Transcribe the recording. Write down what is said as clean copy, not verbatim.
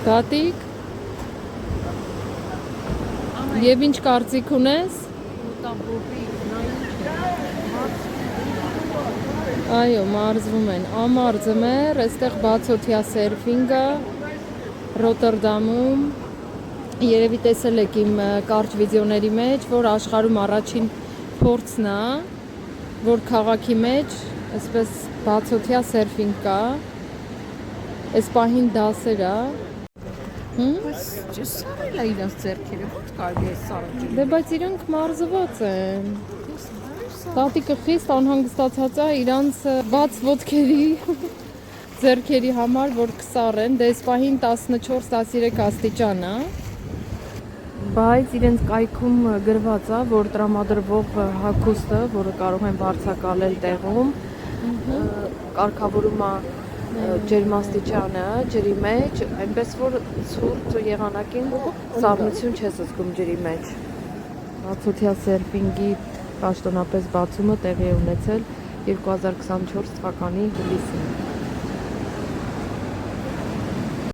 Տատիկ։ Եվ ինչ կարծիք ունես։ Այո, մարզվում են, ամառ ձմեռ, այստեղ բացօթյա սերֆինգը Ռոտերդամում, երևի տեսել եք իմ կարճ վիդեոների մեջ, որ աշխարհում առաջին փորձն է, որ քաղաքի մեջ այսպես բացօթյա սերֆինգ կա, այս պահին դասեր է։ Սարել է իրենց ձեռքերը, ո՞նց կարելի է սարել։ Դե բայց իրանք մարզված են։ Տատիկը խիստ անհանգստացած է իրանց բաց ոտքերի ձեռքերի համար, որ կսառեն, դե այս պահին 14-13 աստիճան է։ Բայց իրենց կայքում գրված է, որ տրամադրվող հագուստը, որը կարող են վարձակալել տեղում, կարգավորում է ջերմաստիճանը ջրի մեջ, այնպես որ ցուրտ եղանակին սառնություն չես զգում ջրի մեջ։ Բացօթյա սերֆինգի պաշտոնապես բացումը տեղի է ունեցել 2024 թվականի հուլիսին։